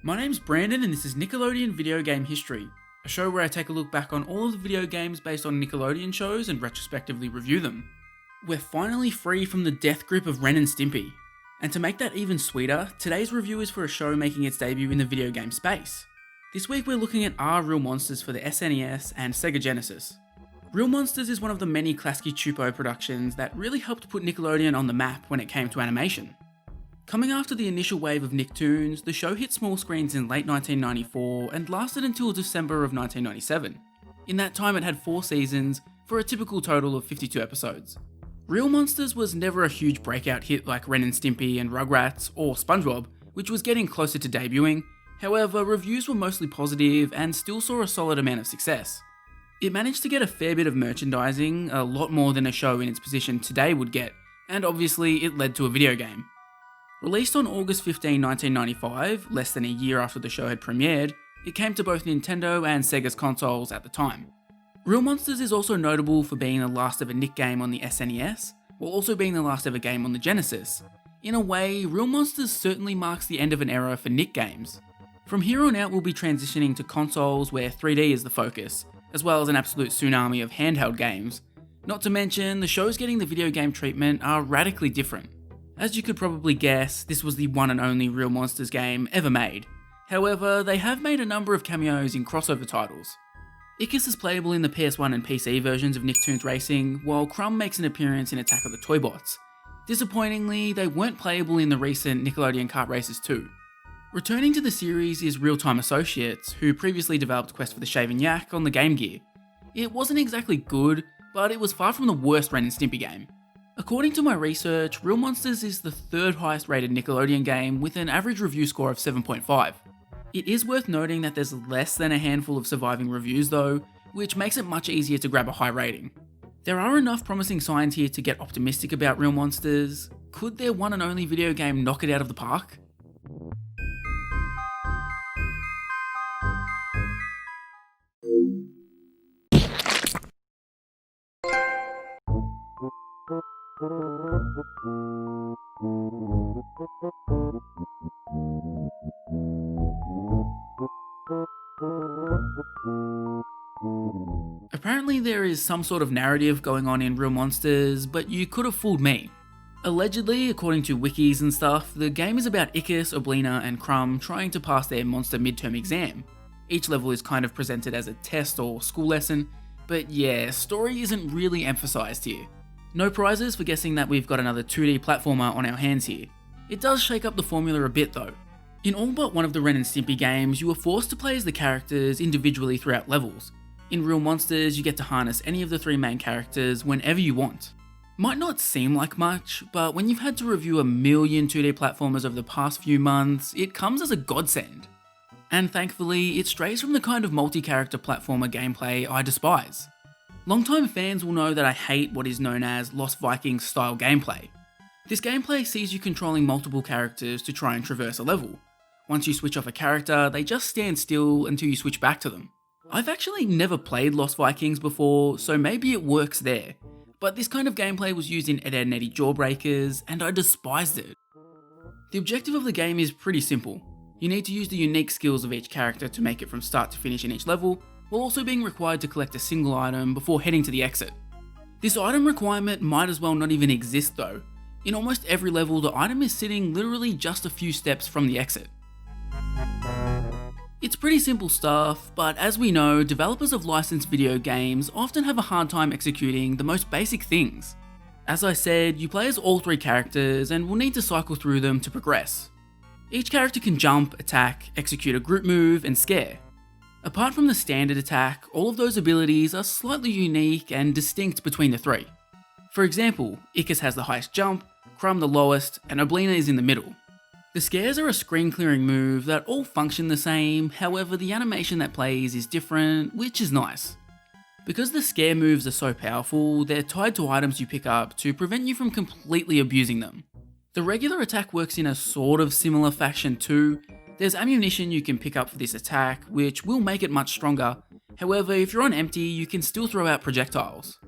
My name's Brandon and this is Nickelodeon Video Game History, a show where I take a look back on all of the video games based on Nickelodeon shows and retrospectively review them. We're finally free from the death grip of Ren and Stimpy. And to make that even sweeter, today's review is for a show making its debut in the video game space. This week we're looking at Real Monsters for the SNES and Sega Genesis. Real Monsters is one of the many Klasky Csupo productions that really helped put Nickelodeon on the map when it came to animation. Coming after the initial wave of Nicktoons, the show hit small screens in late 1994 and lasted until December of 1997. In that time it had 4 seasons, for a typical total of 52 episodes. Real Monsters was never a huge breakout hit like Ren and Stimpy and Rugrats or SpongeBob, which was getting closer to debuting. However, reviews were mostly positive and still saw a solid amount of success. It managed to get a fair bit of merchandising, a lot more than a show in its position today would get, and obviously it led to a video game. Released on August 15, 1995, less than a year after the show had premiered, it came to both Nintendo and Sega's consoles at the time. Real Monsters is also notable for being the last ever Nick game on the SNES, while also being the last ever game on the Genesis. In a way, Real Monsters certainly marks the end of an era for Nick games. From here on out we'll be transitioning to consoles where 3D is the focus, as well as an absolute tsunami of handheld games. Not to mention, the shows getting the video game treatment are radically different. As you could probably guess, this was the one and only Real Monsters game ever made. However, they have made a number of cameos in crossover titles. Ickis is playable in the PS1 and PC versions of Nicktoons Racing, while Crumb makes an appearance in Attack of the Toybots. Disappointingly, they weren't playable in the recent Nickelodeon Kart Racers 2. Returning to the series is Real Time Associates, who previously developed Quest for the Shaving Yak on the Game Gear. It wasn't exactly good, but it was far from the worst Ren and Stimpy game. According to my research, Real Monsters is the 3rd highest rated Nickelodeon game with an average review score of 7.5. It is worth noting that there's less than a handful of surviving reviews though, which makes it much easier to grab a high rating. There are enough promising signs here to get optimistic about Real Monsters. Could their one and only video game knock it out of the park? Apparently there is some sort of narrative going on in Real Monsters, but you could have fooled me. Allegedly, according to wikis and stuff, the game is about Ickis, Oblina and Crumb trying to pass their monster midterm exam. Each level is kind of presented as a test or school lesson, but yeah, story isn't really emphasized here. No prizes for guessing that we've got another 2D platformer on our hands here. It does shake up the formula a bit though. In all but one of the Ren and Stimpy games, you are forced to play as the characters individually throughout levels. In Real Monsters, you get to harness any of the 3 main characters whenever you want. Might not seem like much, but when you've had to review a million 2D platformers over the past few months, it comes as a godsend. And thankfully, it strays from the kind of multi-character platformer gameplay I despise. Longtime fans will know that I hate what is known as Lost Vikings style gameplay. This gameplay sees you controlling multiple characters to try and traverse a level. Once you switch off a character, they just stand still until you switch back to them. I've actually never played Lost Vikings before, so maybe it works there, but this kind of gameplay was used in Ed, Edd n Eddy Jawbreakers, and I despised it. The objective of the game is pretty simple. You need to use the unique skills of each character to make it from start to finish in each level, while also being required to collect a single item before heading to the exit. This item requirement might as well not even exist though. In almost every level, the item is sitting literally just a few steps from the exit. It's pretty simple stuff, but as we know, developers of licensed video games often have a hard time executing the most basic things. As I said, you play as all 3 characters and will need to cycle through them to progress. Each character can jump, attack, execute a group move, and scare. Apart from the standard attack, all of those abilities are slightly unique and distinct between the 3. For example, Ickis has the highest jump, Crumb the lowest, and Oblina is in the middle. The scares are a screen clearing move that all function the same, however the animation that plays is different, which is nice. Because the scare moves are so powerful, they're tied to items you pick up to prevent you from completely abusing them. The regular attack works in a sort of similar fashion too. There's ammunition you can pick up for this attack, which will make it much stronger. However, if you're on empty, you can still throw out projectiles.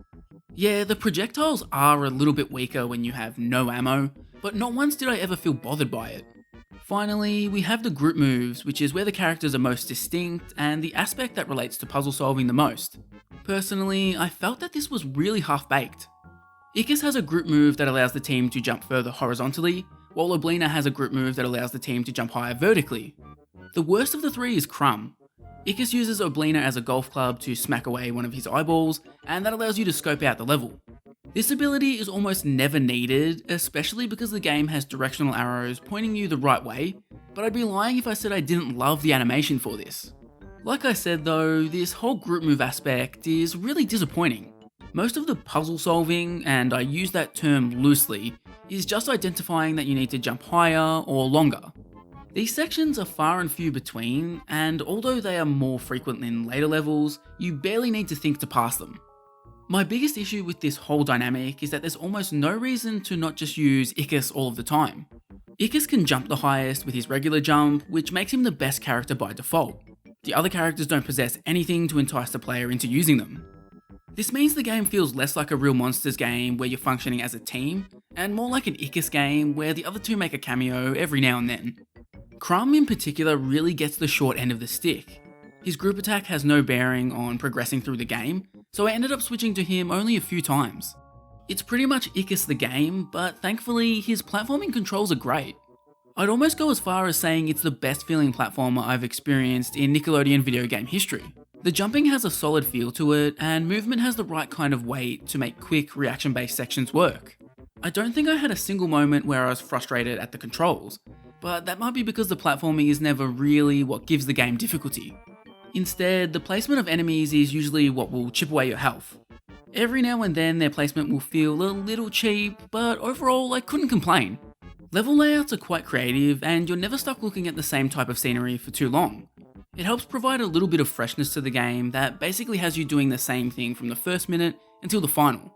Yeah, the projectiles are a little bit weaker when you have no ammo, but not once did I ever feel bothered by it. Finally, we have the group moves, which is where the characters are most distinct and the aspect that relates to puzzle solving the most. Personally, I felt that this was really half-baked. Ickis has a group move that allows the team to jump further horizontally, while Oblina has a group move that allows the team to jump higher vertically. The worst of the three is Crumb. Ickis uses Oblina as a golf club to smack away one of his eyeballs, and that allows you to scope out the level. This ability is almost never needed, especially because the game has directional arrows pointing you the right way, but I'd be lying if I said I didn't love the animation for this. Like I said though, this whole group move aspect is really disappointing. Most of the puzzle solving, and I use that term loosely, is just identifying that you need to jump higher or longer. These sections are far and few between, and although they are more frequent in later levels, you barely need to think to pass them. My biggest issue with this whole dynamic is that there's almost no reason to not just use Ickis all of the time. Ickis can jump the highest with his regular jump, which makes him the best character by default. The other characters don't possess anything to entice the player into using them. This means the game feels less like a Real Monsters game where you're functioning as a team, and more like an Ickis game where the other two make a cameo every now and then. Crumb in particular really gets the short end of the stick. His group attack has no bearing on progressing through the game, so I ended up switching to him only a few times. It's pretty much Ickis the game, but thankfully his platforming controls are great. I'd almost go as far as saying it's the best feeling platformer I've experienced in Nickelodeon video game history. The jumping has a solid feel to it, and movement has the right kind of weight to make quick reaction-based sections work. I don't think I had a single moment where I was frustrated at the controls, but that might be because the platforming is never really what gives the game difficulty. Instead, the placement of enemies is usually what will chip away your health. Every now and then their placement will feel a little cheap, but overall I couldn't complain. Level layouts are quite creative, and you're never stuck looking at the same type of scenery for too long. It helps provide a little bit of freshness to the game that basically has you doing the same thing from the first minute until the final.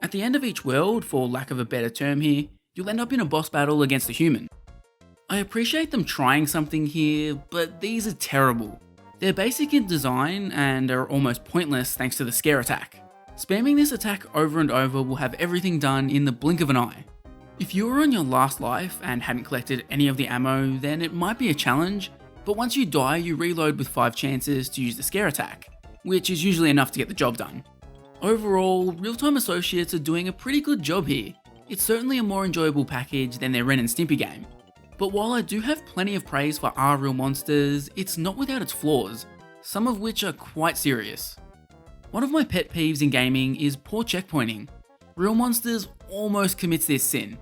At the end of each world, for lack of a better term here, you'll end up in a boss battle against a human. I appreciate them trying something here, but these are terrible. They're basic in design and are almost pointless thanks to the scare attack. Spamming this attack over and over will have everything done in the blink of an eye. If you were on your last life and hadn't collected any of the ammo, then it might be a challenge, but once you die you reload with 5 chances to use the scare attack, which is usually enough to get the job done. Overall, Real-Time Associates are doing a pretty good job here. It's certainly a more enjoyable package than their Ren and Stimpy game. But while I do have plenty of praise for Our Real Monsters, it's not without its flaws, some of which are quite serious. One of my pet peeves in gaming is poor checkpointing. Real Monsters almost commits this sin.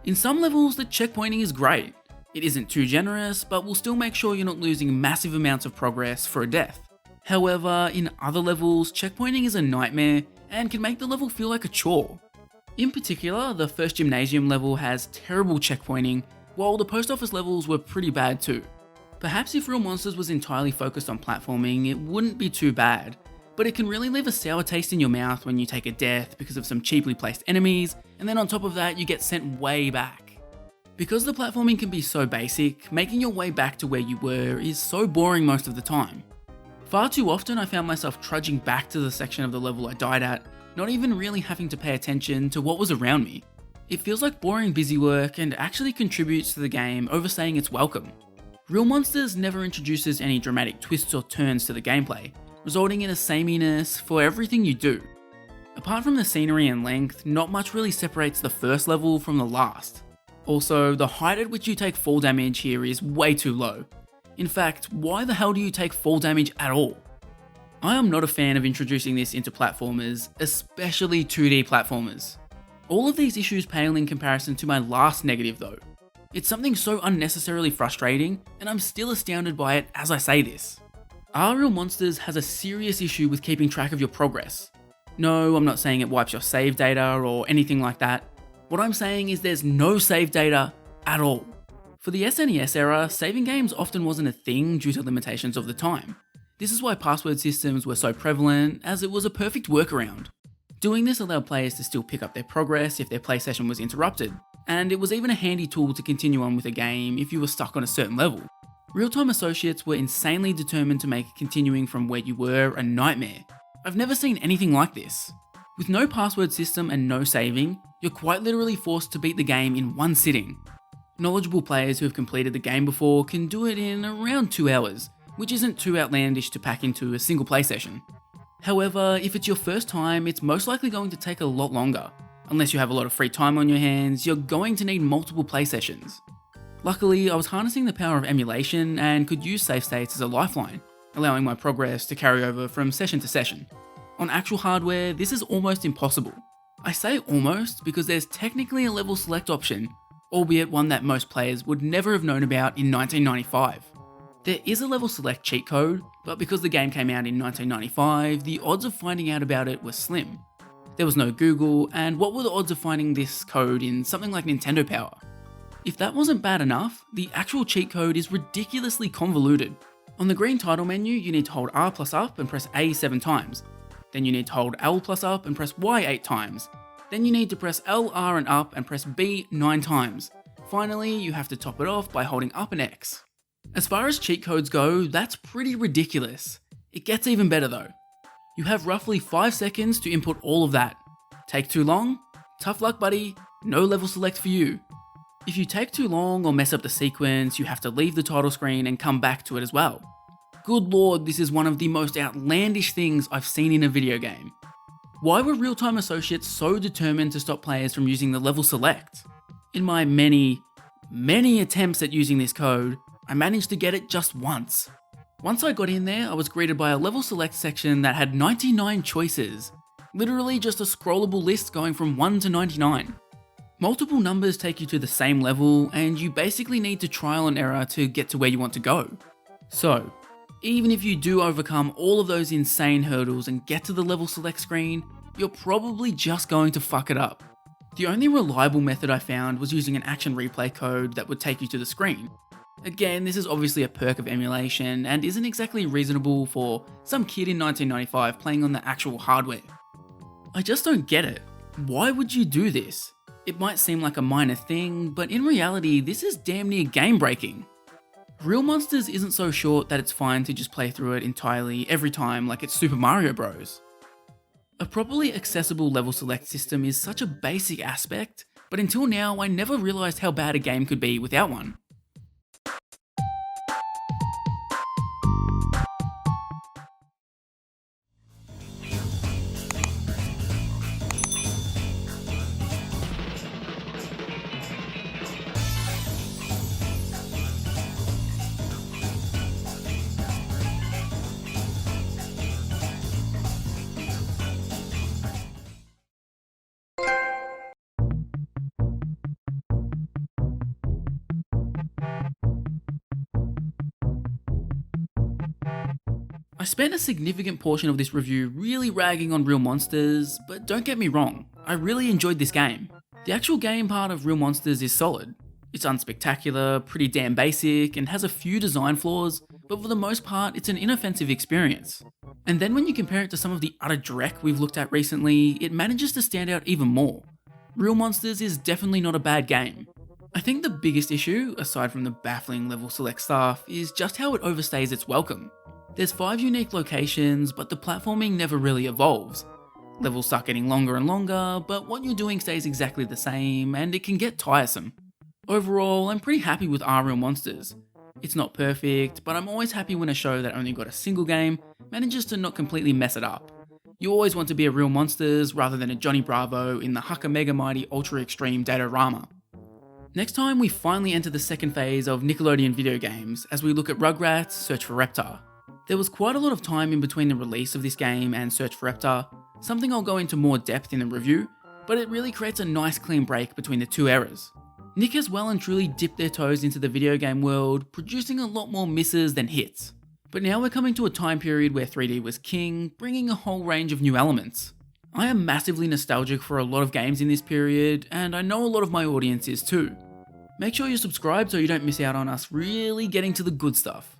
In some levels, the checkpointing is great. It isn't too generous, but will still make sure you're not losing massive amounts of progress for a death. However, in other levels, checkpointing is a nightmare and can make the level feel like a chore. In particular, the first gymnasium level has terrible checkpointing, while the post office levels were pretty bad too. Perhaps if Real Monsters was entirely focused on platforming, it wouldn't be too bad, but it can really leave a sour taste in your mouth when you take a death because of some cheaply placed enemies, and then on top of that you get sent way back. Because the platforming can be so basic, making your way back to where you were is so boring most of the time. Far too often I found myself trudging back to the section of the level I died at, not even really having to pay attention to what was around me. It feels like boring busy work and actually contributes to the game overstaying its welcome. Real Monsters never introduces any dramatic twists or turns to the gameplay, resulting in a sameness for everything you do. Apart from the scenery and length, not much really separates the first level from the last. Also, the height at which you take fall damage here is way too low. In fact, why the hell do you take fall damage at all? I am not a fan of introducing this into platformers, especially 2D platformers. All of these issues pale in comparison to my last negative though. It's something so unnecessarily frustrating, and I'm still astounded by it as I say this. Our Real Monsters has a serious issue with keeping track of your progress. No, I'm not saying it wipes your save data or anything like that. What I'm saying is there's no save data at all. For the SNES era, saving games often wasn't a thing due to limitations of the time. This is why password systems were so prevalent, as it was a perfect workaround. Doing this allowed players to still pick up their progress if their play session was interrupted, and it was even a handy tool to continue on with a game if you were stuck on a certain level. Real-Time Associates were insanely determined to make continuing from where you were a nightmare. I've never seen anything like this. With no password system and no saving, you're quite literally forced to beat the game in one sitting. Knowledgeable players who have completed the game before can do it in around 2 hours, which isn't too outlandish to pack into a single play session. However, if it's your first time, it's most likely going to take a lot longer. Unless you have a lot of free time on your hands, you're going to need multiple play sessions. Luckily, I was harnessing the power of emulation and could use save states as a lifeline, allowing my progress to carry over from session to session. On actual hardware, this is almost impossible. I say almost because there's technically a level select option, albeit one that most players would never have known about in 1995. There is a level select cheat code, but because the game came out in 1995, the odds of finding out about it were slim. There was no Google, and what were the odds of finding this code in something like Nintendo Power? If that wasn't bad enough, the actual cheat code is ridiculously convoluted. On the green title menu, you need to hold R plus up and press A 7 times. Then you need to hold L plus up and press Y 8 times. Then you need to press L, R and up and press B 9 times. Finally, you have to top it off by holding up and X. As far as cheat codes go, that's pretty ridiculous. It gets even better though. You have roughly 5 seconds to input all of that. Take too long? Tough luck buddy, no level select for you. If you take too long or mess up the sequence, you have to leave the title screen and come back to it as well. Good lord, this is one of the most outlandish things I've seen in a video game. Why were real-time associates so determined to stop players from using the level select? In my many attempts at using this code, I managed to get it just once. Once I got in there, I was greeted by a level select section that had 99 choices. Literally just a scrollable list going from 1 to 99. Multiple numbers take you to the same level, and you basically need to trial and error to get to where you want to go. So, even if you do overcome all of those insane hurdles and get to the level select screen, you're probably just going to fuck it up. The only reliable method I found was using an action replay code that would take you to the screen. Again, this is obviously a perk of emulation and isn't exactly reasonable for some kid in 1995 playing on the actual hardware. I just don't get it. Why would you do this? It might seem like a minor thing, but in reality, this is damn near game breaking. Real Monsters isn't so short that it's fine to just play through it entirely every time like it's Super Mario Bros. A properly accessible level select system is such a basic aspect, but until now I never realised how bad a game could be without one. I spent a significant portion of this review really ragging on Real Monsters, but don't get me wrong, I really enjoyed this game. The actual game part of Real Monsters is solid. It's unspectacular, pretty damn basic, and has a few design flaws, but for the most part it's an inoffensive experience. And then when you compare it to some of the utter dreck we've looked at recently, it manages to stand out even more. Real Monsters is definitely not a bad game. I think the biggest issue, aside from the baffling level select stuff, is just how it overstays its welcome. There's 5 unique locations, but the platforming never really evolves. Levels start getting longer and longer, but what you're doing stays exactly the same, and it can get tiresome. Overall, I'm pretty happy with our Real Monsters. It's not perfect, but I'm always happy when a show that only got a single game manages to not completely mess it up. You always want to be a Real Monsters rather than a Johnny Bravo in the Hucka Mega Mighty Ultra Extreme Datorama. Next time we finally enter the second phase of Nickelodeon video games as we look at Rugrats Search for Reptar. There was quite a lot of time in between the release of this game and Search for Reptar, something I'll go into more depth in the review, but it really creates a nice clean break between the two eras. Nick has well and truly dipped their toes into the video game world, producing a lot more misses than hits. But now we're coming to a time period where 3D was king, bringing a whole range of new elements. I am massively nostalgic for a lot of games in this period, and I know a lot of my audience is too. Make sure you subscribe so you don't miss out on us really getting to the good stuff.